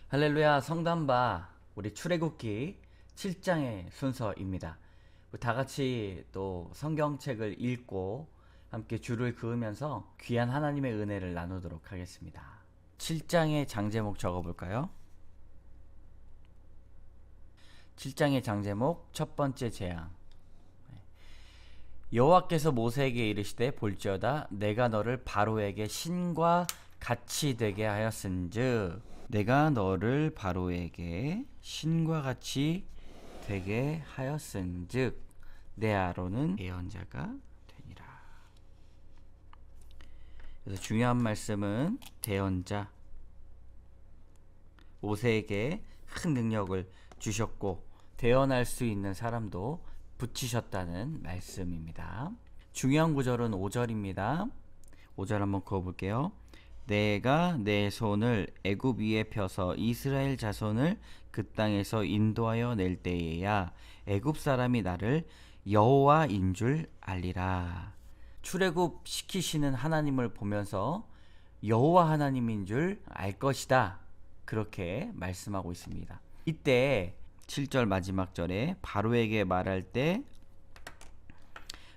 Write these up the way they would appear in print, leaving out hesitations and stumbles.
할렐루야. 성담바 우리 출애굽기 7장의 순서입니다. 다 같이 또 성경책을 읽고 함께 줄을 그으면서 귀한 하나님의 은혜를 나누도록 하겠습니다. 7장의 장제목 적어볼까요? 7장의 장제목 첫 번째 재앙. 여호와께서 모세에게 이르시되 볼지어다 내가 너를 바로에게 신과 같이 되게 하였은즉 내가 너를 바로에게 신과 같이 되게 하였은즉 내 아론은 예언자가 되니라. 그래서 중요한 말씀은 대언자, 모세에게 큰 능력을 주셨고 대언할 수 있는 사람도 붙이셨다는 말씀입니다. 중요한 구절은 5절입니다. 5절 한번 그어볼게요. 내가 내 손을 애굽 위에 펴서 이스라엘 자손을 그 땅에서 인도하여 낼 때에야 애굽 사람이 나를 여호와인 줄 알리라. 출애굽 시키시는 하나님을 보면서 여호와 하나님인 줄 알 것이다. 그렇게 말씀하고 있습니다. 이때 7절 마지막 절에 바로에게 말할 때,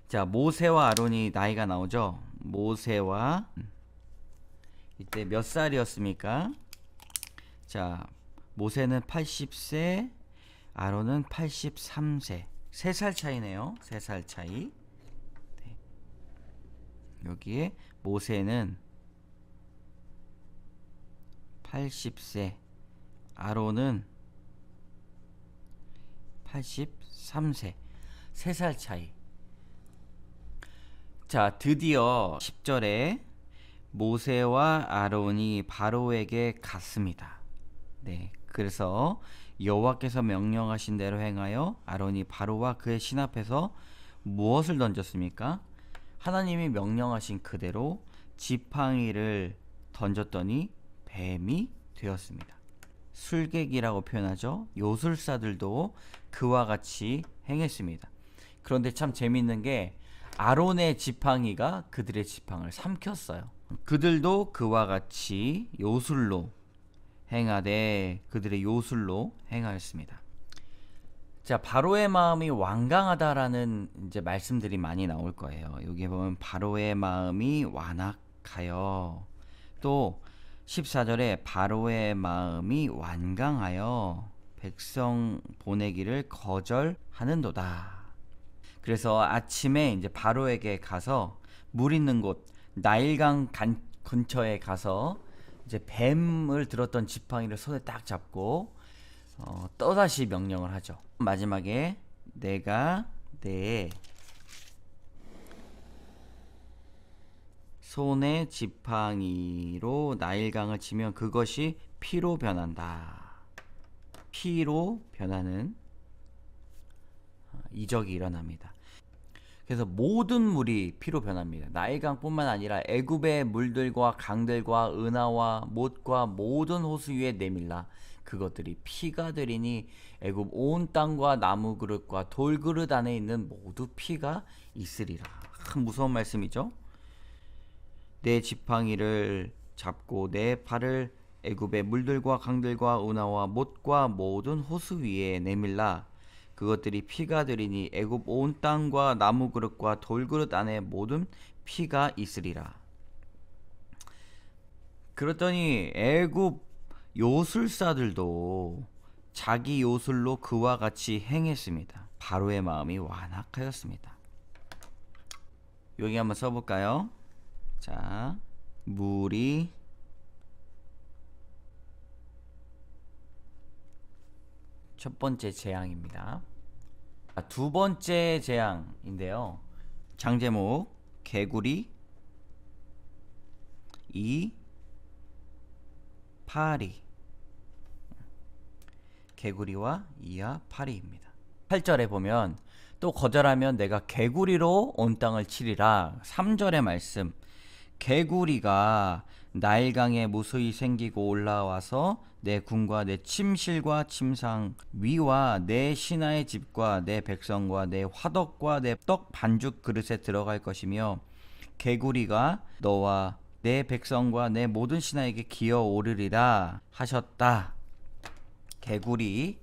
자, 모세와 아론이 나이가 나오죠. 모세와 이때 몇 살이었습니까? 자, 모세는 80세, 아론은 83세. 3살 차이네요. 3살 차이. 네. 여기에 모세는 80세, 아론은 83세. 3살 차이. 자, 드디어 10절에 모세와 아론이 바로에게 갔습니다. 네, 그래서 여호와께서 명령하신 대로 행하여 아론이 바로와 그의 신 앞에서 무엇을 던졌습니까? 하나님이 명령하신 그대로 지팡이를 던졌더니 뱀이 되었습니다. 술객이라고 표현하죠. 요술사들도 그와 같이 행했습니다. 그런데 참 재밌는 게 아론의 지팡이가 그들의 지팡이를 삼켰어요. 그들도 그와 같이 요술로 행하되 그들의 요술로 행하였습니다. 자, 바로의 마음이 완강하다라는 이제 말씀들이 많이 나올 거예요. 여기 보면 바로의 마음이 완악하여, 또 14절에 바로의 마음이 완강하여 백성 보내기를 거절하는도다. 그래서 아침에 이제 바로에게 가서 물 있는 곳 나일강 근처에 가서 이제 뱀을 들었던 지팡이를 손에 딱 잡고 또다시 명령을 하죠. 마지막에 내가 내 손에 지팡이로 나일강을 치면 그것이 피로 변한다. 피로 변하는 이적이 일어납니다. 그래서 모든 물이 피로 변합니다. 나일강뿐만 아니라 애굽의 물들과 강들과 은하와 못과 모든 호수 위에 내밀라 그것들이 피가 되리니 애굽 온 땅과 나무 그릇과 돌 그릇 안에 있는 모두 피가 있으리라. 큰 무서운 말씀이죠. 내 지팡이를 잡고 내 발을 애굽의 물들과 강들과 은하와 못과 모든 호수 위에 내밀라 그것들이 피가 되리니 애굽 온 땅과 나무 그릇과 돌 그릇 안에 모든 피가 있으리라. 그랬더니 애굽 요술사들도 자기 요술로 그와 같이 행했습니다. 바로의 마음이 완악하였습니다. 여기 한번 써볼까요? 자, 물이 첫 번째 재앙입니다. 두 번째 재앙인데요. 장제목 개구리 2 파리. 개구리와 이와 파리입니다. 8절에 보면 또 거절하면 내가 개구리로 온 땅을 치리라. 3절의 말씀, 개구리가 나일강에 무수히 생기고 올라와서 내 궁과 내 침실과 침상 위와 내 신하의 집과 내 백성과 내 화덕과 내 떡 반죽 그릇에 들어갈 것이며 개구리가 너와 내 백성과 내 모든 신하에게 기어 오르리라 하셨다. 개구리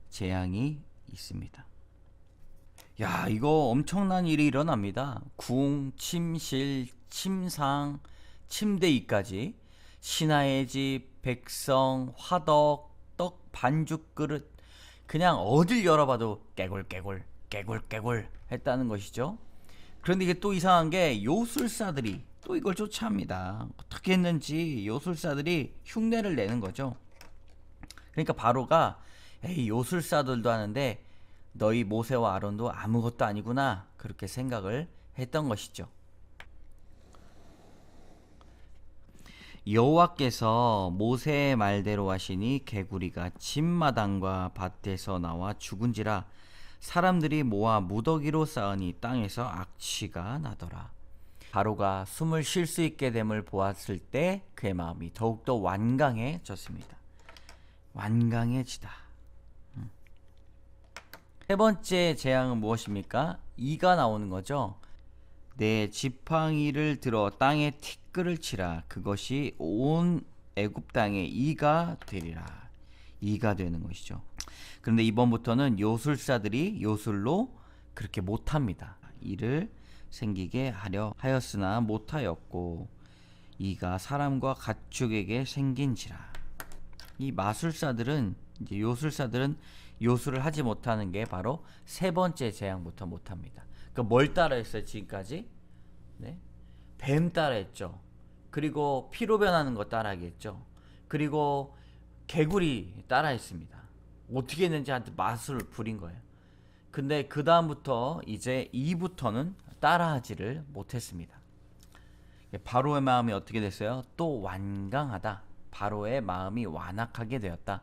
재앙이 있습니다. 야, 이거 엄청난 일이 일어납니다. 궁, 침실, 침상, 침대위까지 신하의 집, 백성, 화덕, 떡, 반죽 그릇, 그냥 어딜 열어봐도 깨굴깨굴 깨굴깨굴 했다는 것이죠. 그런데 이게 또 이상한 게 요술사들이 또 이걸 쫓아합니다. 어떻게 했는지 요술사들이 흉내를 내는 거죠. 그러니까 바로가 에이, 요술사들도 하는데 너희 모세와 아론도 아무것도 아니구나, 그렇게 생각을 했던 것이죠. 여호와께서 모세의 말대로 하시니 개구리가 집마당과 밭에서 나와 죽은지라 사람들이 모아 무더기로 쌓으니 땅에서 악취가 나더라. 바로가 숨을 쉴 수 있게 됨을 보았을 때 그의 마음이 더욱더 완강해졌습니다. 완강해지다. 세 번째 재앙은 무엇입니까? 이가 나오는 거죠. 내 지팡이를 들어 땅에 티끌을 치라. 그것이 온 애굽 땅에 이가 되리라. 이가 되는 것이죠. 그런데 이번부터는 요술사들이 요술로 그렇게 못합니다. 이를 생기게 하려 하였으나 못하였고 이가 사람과 가축에게 생긴지라. 이 마술사들은, 이제 요술사들은 요술을 하지 못하는 게 바로 세 번째 재앙부터 못합니다. 그 뭘 따라했어요 지금까지? 네? 뱀 따라했죠. 그리고 피로 변하는 거 따라하겠죠. 그리고 개구리 따라했습니다. 어떻게 했는지 한테 마술을 부린 거예요. 근데 그 다음부터 이제 2부터는 따라하지를 못했습니다. 바로의 마음이 어떻게 됐어요? 또 완강하다. 바로의 마음이 완악하게 되었다.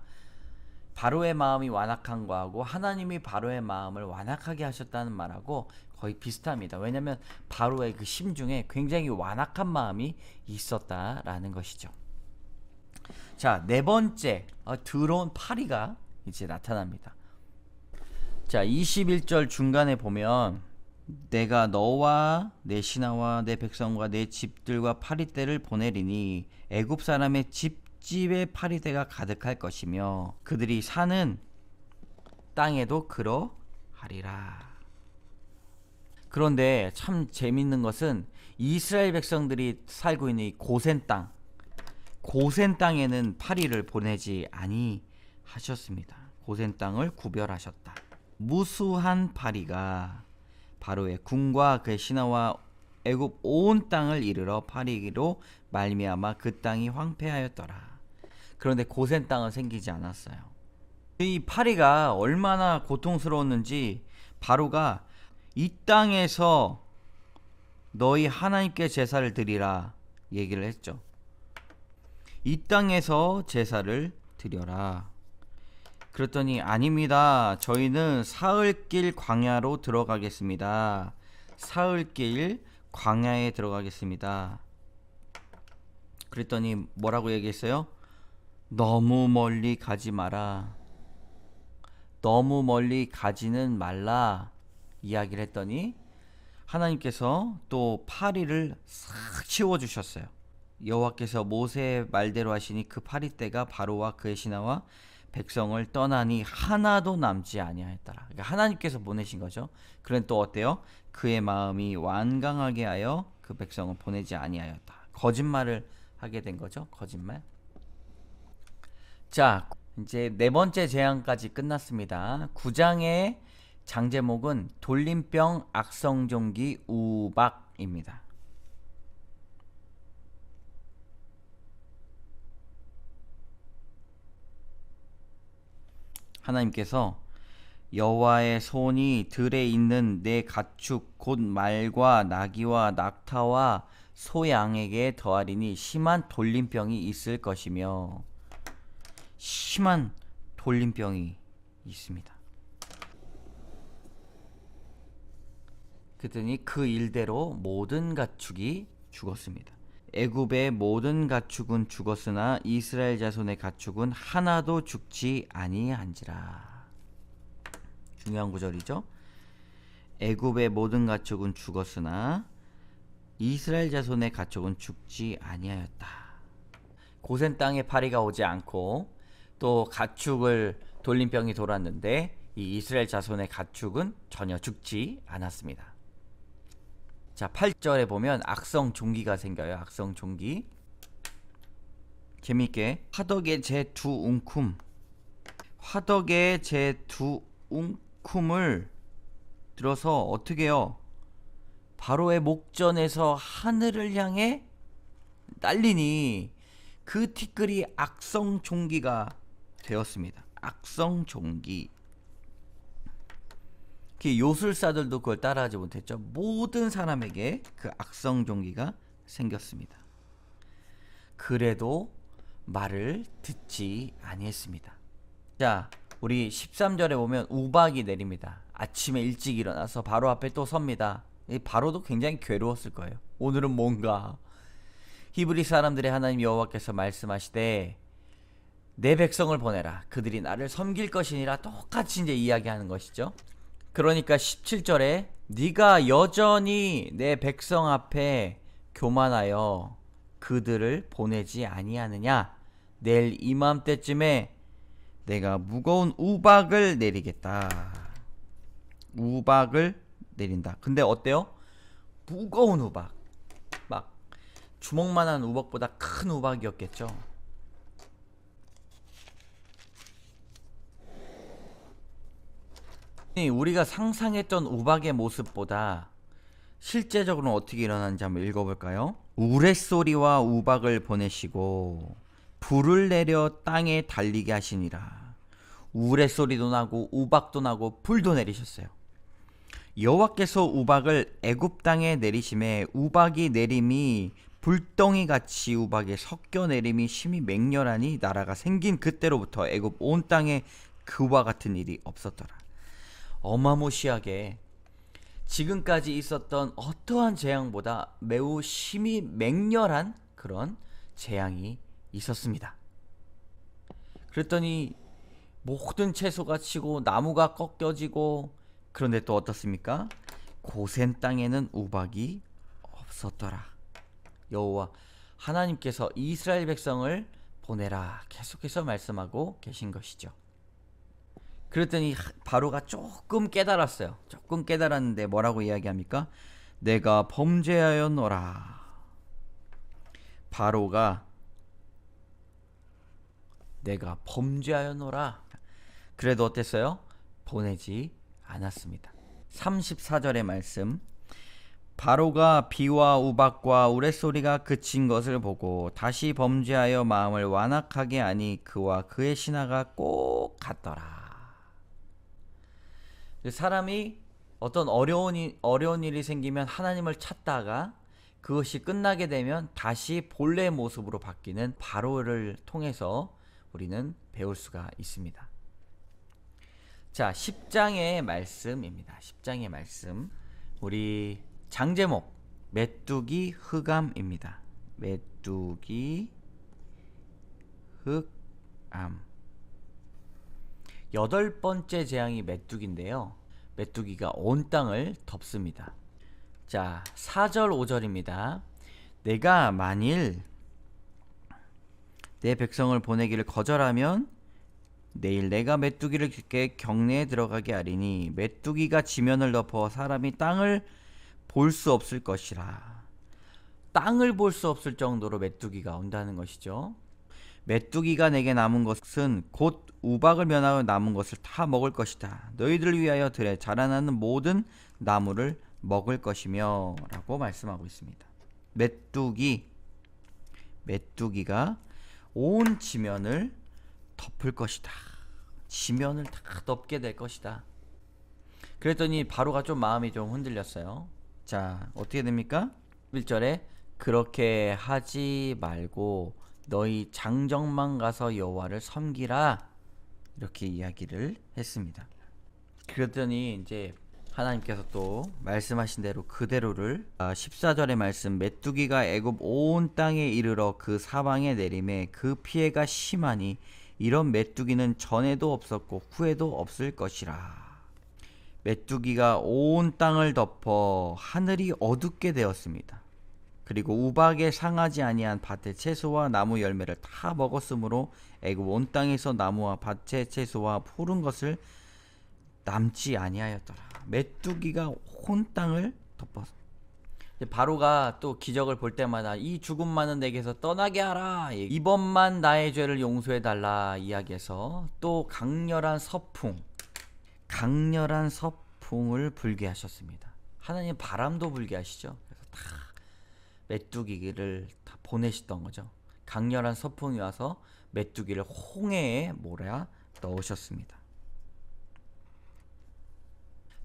바로의 마음이 완악한 거하고 하나님이 바로의 마음을 완악하게 하셨다는 말하고 거의 비슷합니다. 왜냐하면 바로의 그 심중에 굉장히 완악한 마음이 있었다라는 것이죠. 자, 네 번째, 더러운 파리가 이제 나타납니다. 자, 21절 중간에 보면 내가 너와 내 신하와 내 백성과 내 집들과 파리떼를 보내리니 애굽 사람의 집집에 파리떼가 가득할 것이며 그들이 사는 땅에도 그러하리라. 그런데 참 재밌는 것은 이스라엘 백성들이 살고 있는 이 고센 땅에는 파리를 보내지 아니하셨습니다. 고센 땅을 구별하셨다. 무수한 파리가 바로의 궁과 그의 신하와 애굽 온 땅을 이르러 파리로 말미암아 그 땅이 황폐하였더라. 그런데 고센 땅은 생기지 않았어요. 이 파리가 얼마나 고통스러웠는지 바로가 이 땅에서 너희 하나님께 제사를 드리라 얘기를 했죠. 이 땅에서 제사를 드려라. 그랬더니 아닙니다. 저희는 사흘길 광야로 들어가겠습니다. 사흘길 광야에 들어가겠습니다. 그랬더니 뭐라고 얘기했어요? 너무 멀리 가지 마라. 너무 멀리 가지는 말라 이야기를 했더니 하나님께서 또 파리를 싹 치워주셨어요. 여호와께서 모세의 말대로 하시니 그 파리떼가 바로와 그의 신하와 백성을 떠나니 하나도 남지 아니하였더라. 그러니까 하나님께서 보내신 거죠. 그런데 또 어때요? 그의 마음이 완강하게 하여 그 백성을 보내지 아니하였다. 거짓말을 하게 된 거죠. 거짓말. 자, 이제 네 번째 재앙까지 끝났습니다. 9장의 장제목은 돌림병 악성종기 우박입니다. 하나님께서 여호와의 손이 들에 있는 내 가축 곧 말과 나귀와 낙타와 소양에게 더하리니 심한 돌림병이 있을 것이며 심한 돌림병이 있습니다. 그랬더니 그 일대로 모든 가축이 죽었습니다. 애굽의 모든 가축은 죽었으나 이스라엘 자손의 가축은 하나도 죽지 아니한지라. 중요한 구절이죠. 애굽의 모든 가축은 죽었으나 이스라엘 자손의 가축은 죽지 아니하였다. 고센 땅에 파리가 오지 않고 또 가축을 돌림병이 돌았는데 이 이스라엘 자손의 가축은 전혀 죽지 않았습니다. 자, 8절에 보면 악성 종기가 생겨요. 악성 종기. 재미있게 화덕의 제 두 웅큼, 화덕의 제 두 웅큼을 들어서 어떻게 해요? 바로의 목전에서 하늘을 향해 날리니 그 티끌이 악성 종기가 되었습니다. 악성 종기. 요술사들도 그걸 따라하지 못했죠. 모든 사람에게 그 악성 종기가 생겼습니다. 그래도 말을 듣지 아니했습니다. 자, 우리 13절에 보면 우박이 내립니다. 아침에 일찍 일어나서 바로 앞에 또 섭니다. 바로도 굉장히 괴로웠을 거예요. 오늘은 뭔가 히브리 사람들의 하나님 여호와께서 말씀하시되 내 백성을 보내라. 그들이 나를 섬길 것이니라. 똑같이 이제 이야기하는 것이죠. 그러니까 17절에 네가 여전히 내 백성 앞에 교만하여 그들을 보내지 아니하느냐. 내일 이맘때쯤에 내가 무거운 우박을 내리겠다. 우박을 내린다. 근데 어때요? 무거운 우박. 막 주먹만한 우박보다 큰 우박이었겠죠. 우리가 상상했던 우박의 모습보다 실제적으로는 어떻게 일어나는지 한번 읽어볼까요? 우레소리와 우박을 보내시고 불을 내려 땅에 달리게 하시니라. 우레소리도 나고 우박도 나고 불도 내리셨어요. 여호와께서 우박을 애굽 땅에 내리심에 우박이 내림이 불덩이 같이 우박에 섞여 내림이 심히 맹렬하니 나라가 생긴 그때로부터 애굽 온 땅에 그와 같은 일이 없었더라. 어마무시하게 지금까지 있었던 어떠한 재앙보다 매우 심히 맹렬한 그런 재앙이 있었습니다. 그랬더니 모든 채소가 치고 나무가 꺾여지고, 그런데 또 어떻습니까? 고센 땅에는 우박이 없었더라. 여호와 하나님께서 이스라엘 백성을 보내라 계속해서 말씀하고 계신 것이죠. 그랬더니 바로가 조금 깨달았어요. 조금 깨달았는데 뭐라고 이야기합니까? 내가 범죄하였노라. 바로가 내가 범죄하였노라. 그래도 어땠어요? 보내지 않았습니다. 34절의 말씀. 바로가 비와 우박과 우레소리가 그친 것을 보고 다시 범죄하여 마음을 완악하게 하니 그와 그의 신하가 꼭 같더라. 사람이 어떤 어려운 일이 생기면 하나님을 찾다가 그것이 끝나게 되면 다시 본래의 모습으로 바뀌는 바로를 통해서 우리는 배울 수가 있습니다. 자, 10장의 말씀입니다. 10장의 말씀. 우리 장제목 메뚜기 흑암입니다. 메뚜기 흑암. 8번째 재앙이 메뚜기인데요. 메뚜기가 온 땅을 덮습니다. 자, 4절 5절입니다. 내가 만일 내 백성을 보내기를 거절하면 내일 내가 메뚜기를 깊게 경내에 들어가게 하리니 메뚜기가 지면을 덮어 사람이 땅을 볼 수 없을 것이라. 땅을 볼 수 없을 정도로 메뚜기가 온다는 것이죠. 메뚜기가 내게 남은 것은 곧 우박을 면하여 남은 것을 다 먹을 것이다. 너희들을 위하여 들에 자라나는 모든 나무를 먹을 것이며 라고 말씀하고 있습니다. 메뚜기가 온 지면을 덮을 것이다. 지면을 다 덮게 될 것이다. 그랬더니 바로가 좀 마음이 좀 흔들렸어요. 자, 어떻게 됩니까? 1절에 그렇게 하지 말고 너희 장정만 가서 여호와를 섬기라, 이렇게 이야기를 했습니다. 그랬더니 이제 하나님께서 또 말씀하신 대로 그대로를 14절의 말씀, 메뚜기가 애굽 온 땅에 이르러 그 사방에 내림에 그 피해가 심하니 이런 메뚜기는 전에도 없었고 후에도 없을 것이라. 메뚜기가 온 땅을 덮어 하늘이 어둡게 되었습니다. 그리고 우박에 상하지 아니한 밭의 채소와 나무 열매를 다 먹었으므로 애굽 온 땅에서 나무와 밭의 채소와 푸른 것을 남지 아니하였더라. 메뚜기가 온 땅을 덮었어. 바로가 또 기적을 볼 때마다 이 죽음 많은 내게서 떠나게 하라, 이번만 나의 죄를 용서해 달라 이야기해서 또 강렬한 서풍을 불게 하셨습니다. 하나님 바람도 불게 하시죠. 그래서 다 메뚜기를 다 보내시던 거죠. 강렬한 서풍이 와서 메뚜기를 홍해에 몰아 넣으셨습니다.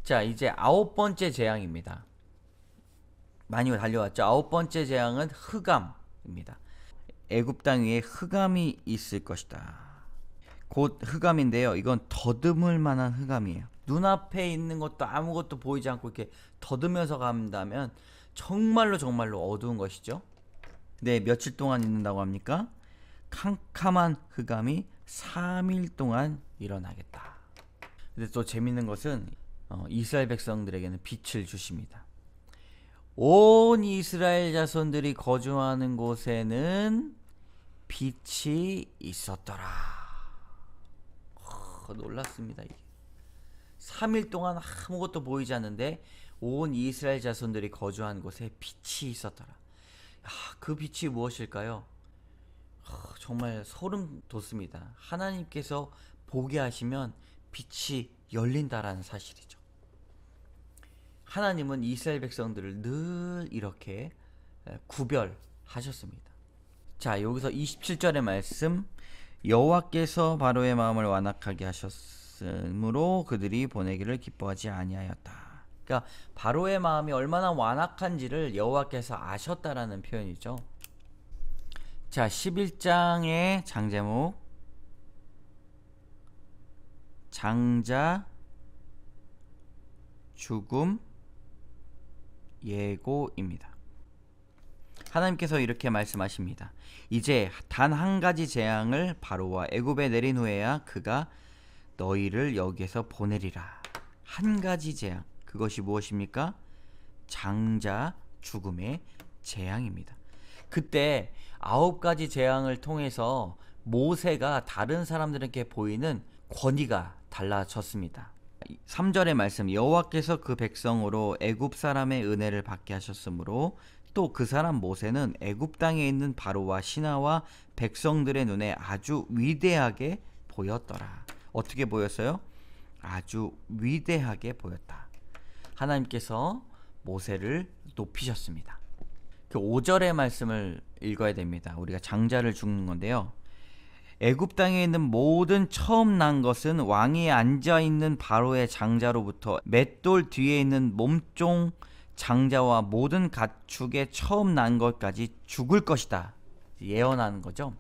자, 이제 9번째 재앙입니다. 많이 달려왔죠. 9번째 재앙은 흑암입니다. 애굽 땅 위에 흑암이 있을 것이다. 곧 흑암인데요. 이건 더듬을 만한 흑암이에요. 눈앞에 있는 것도 아무것도 보이지 않고 이렇게 더듬면서 간다면 정말로 어두운 것이죠. 네, 며칠 동안 있는다고 합니까? 캄캄한 흑암이 3일 동안 일어나겠다. 근데 또 재밌는 것은 이스라엘 백성들에게는 빛을 주십니다. 온 이스라엘 자손들이 거주하는 곳에는 빛이 있었더라. 놀랐습니다. 이게 3일 동안 아무것도 보이지 않는데 온 이스라엘 자손들이 거주한 곳에 빛이 있었더라. 그 빛이 무엇일까요? 정말 소름 돋습니다. 하나님께서 보게 하시면 빛이 열린다라는 사실이죠. 하나님은 이스라엘 백성들을 늘 이렇게 구별하셨습니다. 자, 여기서 27절의 말씀, 여호와께서 바로의 마음을 완악하게 하셨으므로 그들이 보내기를 기뻐하지 아니하였다. 그러니까 바로의 마음이 얼마나 완악한지를 여호와께서 아셨다라는 표현이죠. 자, 11장의 장제목, 장자 죽음 예고입니다. 하나님께서 이렇게 말씀하십니다. 이제 단 한 가지 재앙을 바로와 애굽에 내린 후에야 그가 너희를 여기에서 보내리라. 한 가지 재앙, 그것이 무엇입니까? 장자 죽음의 재앙입니다. 그때 9가지 재앙을 통해서 모세가 다른 사람들에게 보이는 권위가 달라졌습니다. 3절의 말씀, 여호와께서 그 백성으로 애굽 사람의 은혜를 받게 하셨으므로 또 그 사람 모세는 애굽 땅에 있는 바로와 신하와 백성들의 눈에 아주 위대하게 보였더라. 어떻게 보였어요? 아주 위대하게 보였다. 하나님께서 모세를 높이셨습니다. 그 5절의 말씀을 읽어야 됩니다. 우리가 장자를 죽는 건데요. 애굽 땅에 있는 모든 처음 난 것은 왕이 앉아있는 바로의 장자로부터 맷돌 뒤에 있는 몸종 장자와 모든 가축의 처음 난 것까지 죽을 것이다. 예언하는 거죠.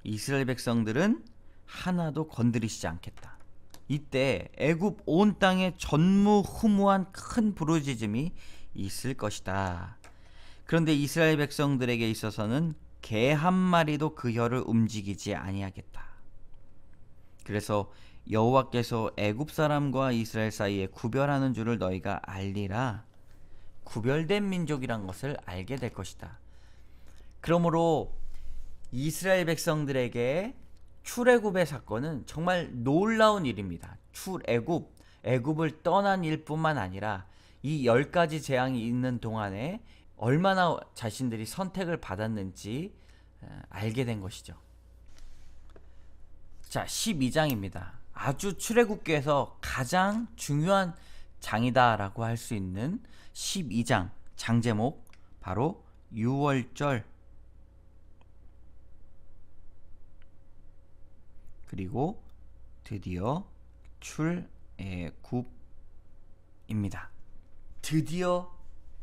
이스라엘 백성들은 하나도 건드리시지 않겠다. 이때 애굽 온 땅에 전무후무한 큰 부르짖음이 있을 것이다. 그런데 이스라엘 백성들에게 있어서는 개 한 마리도 그 혀를 움직이지 아니하겠다. 그래서 여호와께서 애굽 사람과 이스라엘 사이에 구별하는 줄을 너희가 알리라. 구별된 민족이란 것을 알게 될 것이다. 그러므로 이스라엘 백성들에게 출애굽의 사건은 정말 놀라운 일입니다. 애굽을 떠난 일뿐만 아니라 이 10가지 재앙이 있는 동안에 얼마나 자신들이 선택을 받았는지 알게 된 것이죠. 자, 12장입니다. 아주 출애굽기에서 가장 중요한 장이다라고 할 수 있는 12장 장제목, 바로 6월절 그리고 드디어 출애굽입니다. 드디어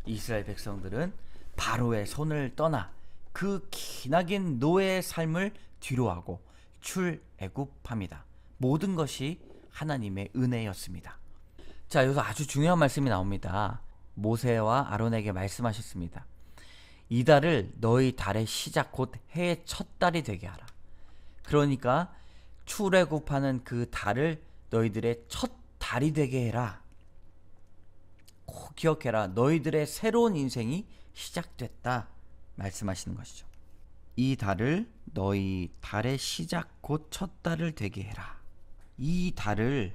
이스라엘 백성들은 바로의 손을 떠나 그 기나긴 노예의 삶을 뒤로하고 출애굽합니다. 모든 것이 하나님의 은혜였습니다. 자, 여기서 아주 중요한 말씀이 나옵니다. 모세와 아론에게 말씀하셨습니다. 이 달을 너희 달의 시작 곧 해의 첫 달이 되게 하라. 그러니까 출애굽하는 그 달을 너희들의 첫 달이 되게 해라. 꼭 기억해라. 너희들의 새로운 인생이 시작됐다 말씀하시는 것이죠. 이 달을 너희 달의 시작 곧 첫 달을 되게 해라. 이 달을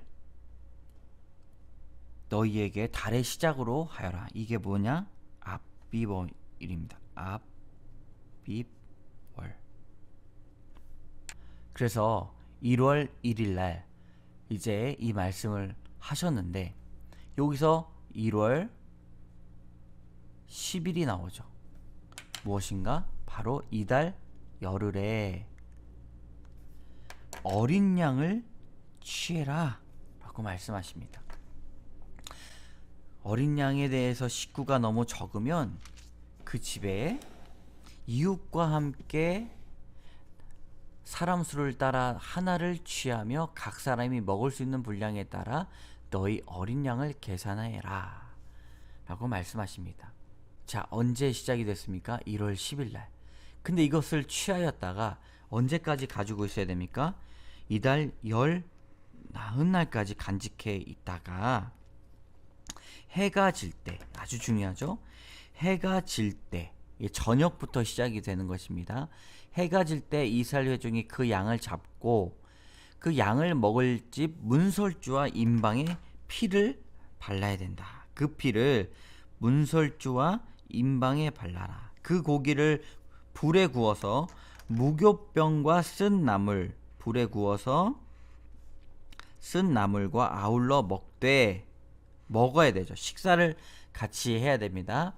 너희에게 달의 시작으로 하여라. 이게 뭐냐? 압비월입니다. 압비월. 그래서 1월 1일 날 이제 이 말씀을 하셨는데 여기서 1월 10일이 나오죠. 무엇인가? 바로 이달 열흘에 어린 양을 취해라 라고 말씀하십니다. 어린 양에 대해서 식구가 너무 적으면 그 집에 이웃과 함께 사람 수를 따라 하나를 취하며 각 사람이 먹을 수 있는 분량에 따라 너희 어린 양을 계산하여라 라고 말씀하십니다. 자, 언제 시작이 됐습니까? 1월 10일 날. 근데 이것을 취하였다가 언제까지 가지고 있어야 됩니까? 이달 열 나흔 날까지 간직해 있다가 해가 질 때, 아주 중요하죠? 해가 질 때, 저녁부터 시작이 되는 것입니다. 해가 질 때 이스라엘 회중이 그 양을 잡고 그 양을 먹을 집 문설주와 임방에 피를 발라야 된다. 그 피를 문설주와 임방에 발라라. 그 고기를 불에 구워서 무교병과 쓴 나물, 불에 구워서 쓴 나물과 아울러 먹어야 되죠. 식사를 같이 해야 됩니다.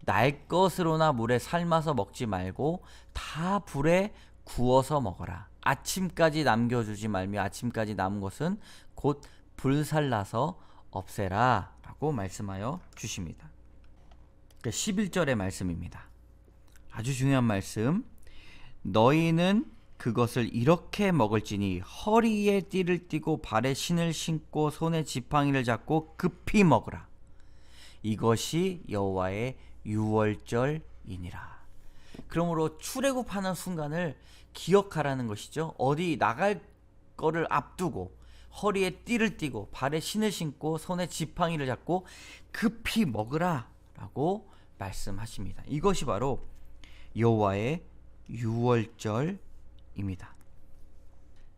날 것으로나 물에 삶아서 먹지 말고 다 불에 구워서 먹어라. 아침까지 남겨주지 말며 아침까지 남은 것은 곧 불살라서 없애라 라고 말씀하여 주십니다. 11절의 말씀입니다. 아주 중요한 말씀. 너희는 그것을 이렇게 먹을지니 허리에 띠를 띠고 발에 신을 신고 손에 지팡이를 잡고 급히 먹으라. 이것이 여호와의 유월절이니라. 그러므로 출애굽하는 순간을 기억하라는 것이죠. 어디 나갈 거를 앞두고 허리에 띠를 띠고 발에 신을 신고 손에 지팡이를 잡고 급히 먹으라 라고 말씀하십니다. 이것이 바로 여호와의 유월절입니다.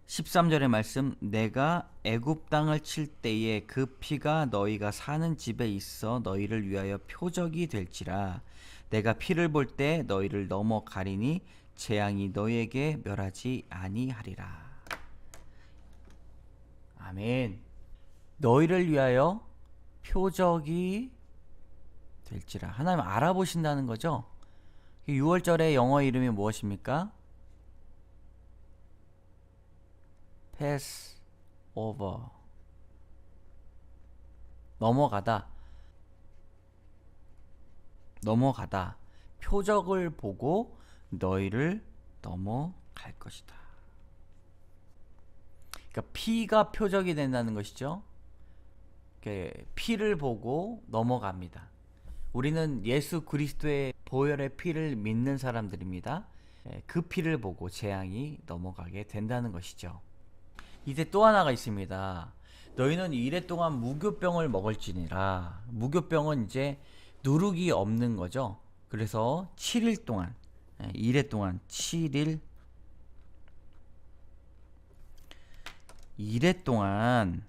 13절의 말씀. 내가 애굽 땅을 칠 때에 그 피가 너희가 사는 집에 있어 너희를 위하여 표적이 될지라. 내가 피를 볼 때 너희를 넘어가리니 재앙이 너희에게 멸하지 아니하리라. 아멘. 너희를 위하여 표적이 될지라. 하나님 알아보신다는 거죠. 6월절의 영어 이름이 무엇입니까? pass over. 넘어가다. 표적을 보고 너희를 넘어갈 것이다. 그러니까 피가 표적이 된다는 것이죠. 피를 보고 넘어갑니다. 우리는 예수 그리스도의 보혈의 피를 믿는 사람들입니다. 그 피를 보고 재앙이 넘어가게 된다는 것이죠. 이제 또 하나가 있습니다. 너희는 이래 동안 무교병을 먹을지니라. 무교병은 이제 누룩이 없는 거죠. 그래서 7일 동안, 이래 동안 7일, 이래 동안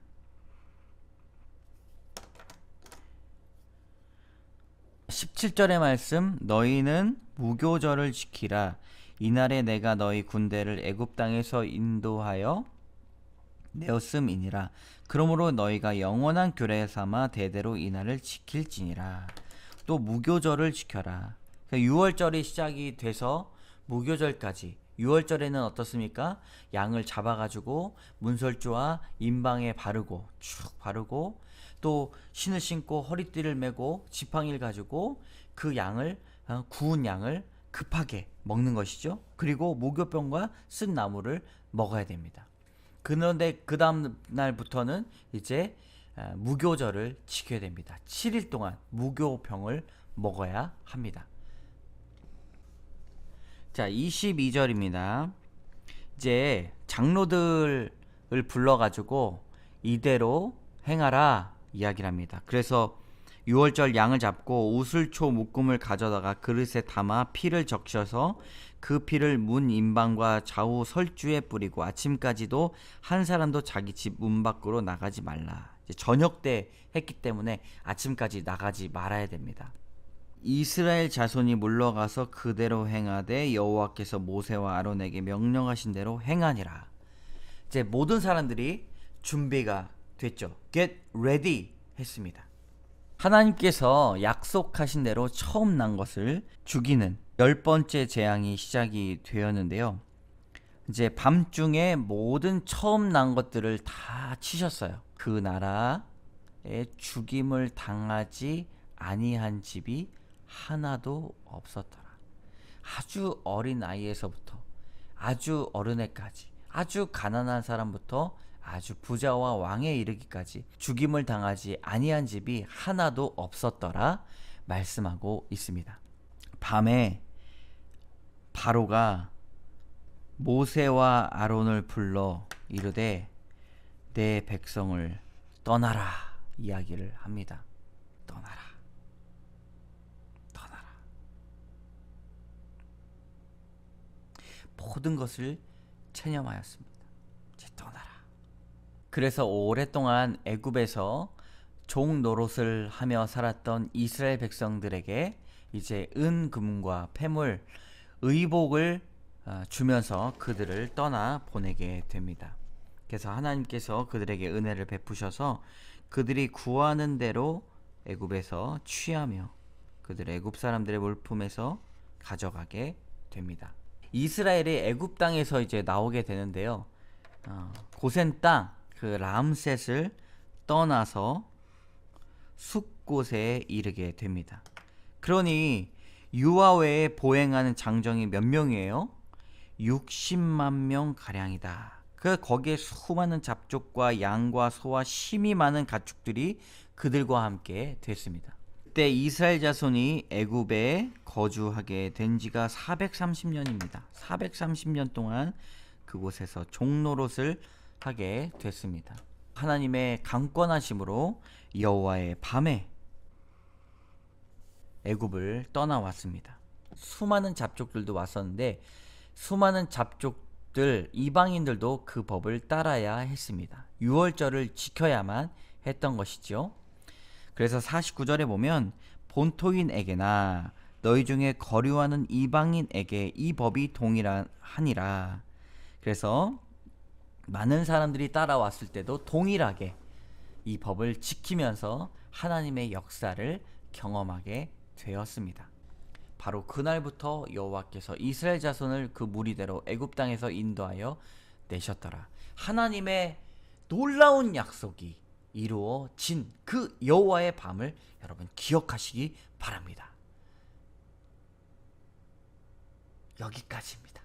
17절의 말씀. 너희는 무교절을 지키라. 이날에 내가 너희 군대를 애굽 땅에서 인도하여 내었음이니라. 그러므로 너희가 영원한 규례 삼아 대대로 이날을 지킬지니라. 또 무교절을 지켜라. 6월절이 시작이 돼서 무교절까지, 6월절에는 어떻습니까? 양을 잡아가지고 문설주와 임방에 바르고 쭉 바르고 또 신을 신고 허리띠를 메고 지팡이를 가지고 그 양을, 구운 양을 급하게 먹는 것이죠. 그리고 무교병과 쓴 나물을 먹어야 됩니다. 그런데 그 다음 날부터는 이제 무교절을 지켜야 됩니다. 7일 동안 무교병을 먹어야 합니다. 자, 22절입니다. 이제 장로들을 불러가지고 이대로 행하라 이야기를 합니다. 그래서 유월절 양을 잡고 우슬초 묶음을 가져다가 그릇에 담아 피를 적셔서 그 피를 문 임방과 좌우 설주에 뿌리고 아침까지도 한 사람도 자기 집 문 밖으로 나가지 말라. 이제 저녁 때 했기 때문에 아침까지 나가지 말아야 됩니다. 이스라엘 자손이 물러가서 그대로 행하되 여호와께서 모세와 아론에게 명령하신 대로 행하니라. 이제 모든 사람들이 준비가 됐죠. Get ready 했습니다. 하나님께서 약속하신 대로 처음 난 것을 죽이는 10번째 재앙이 시작이 되었는데요. 이제 밤중에 모든 처음 난 것들을 다 치셨어요. 그 나라에 죽임을 당하지 아니한 집이 하나도 없었더라. 아주 어린 아이에서부터 아주 어른애까지, 아주 가난한 사람부터 아주 부자와 왕에 이르기까지 죽임을 당하지 아니한 집이 하나도 없었더라 말씀하고 있습니다. 밤에 바로가 모세와 아론을 불러 이르되 내 백성을 떠나라 이야기를 합니다. 떠나라. 모든 것을 체념하였습니다. 이제 떠나라. 그래서 오랫동안 애굽에서 종 노릇을 하며 살았던 이스라엘 백성들에게 이제 은, 금과 폐물, 의복을 주면서 그들을 떠나 보내게 됩니다. 그래서 하나님께서 그들에게 은혜를 베푸셔서 그들이 구하는 대로 애굽에서 취하며 그들 애굽 사람들의 물품에서 가져가게 됩니다. 이스라엘이 애굽 땅에서 이제 나오게 되는데요. 고센 땅 그 람셋을 떠나서 숲곳에 이르게 됩니다. 그러니 유아 외에 보행하는 장정이 몇 명이에요? 60만 명 가량이다. 거기에 수많은 잡족과 양과 소와 심이 많은 가축들이 그들과 함께 됐습니다. 그때 이스라엘 자손이 애굽에 거주하게 된 지가 430년입니다. 430년 동안 그곳에서 종노릇을 하게 됐습니다. 하나님의 강권하심으로 여호와의 밤에 애굽을 떠나왔습니다. 수많은 잡족들도 왔었는데 수많은 잡족들 이방인들도 그 법을 따라야 했습니다. 유월절을 지켜야만 했던 것이죠. 그래서 49절에 보면 본토인에게나 너희 중에 거류하는 이방인에게 이 법이 동일하니라. 그래서 많은 사람들이 따라왔을 때도 동일하게 이 법을 지키면서 하나님의 역사를 경험하게 되었습니다. 바로 그날부터 여호와께서 이스라엘 자손을 그 무리대로 애굽 땅에서 인도하여 내셨더라. 하나님의 놀라운 약속이 이루어진 그 여호와의 밤을 여러분 기억하시기 바랍니다. 여기까지입니다.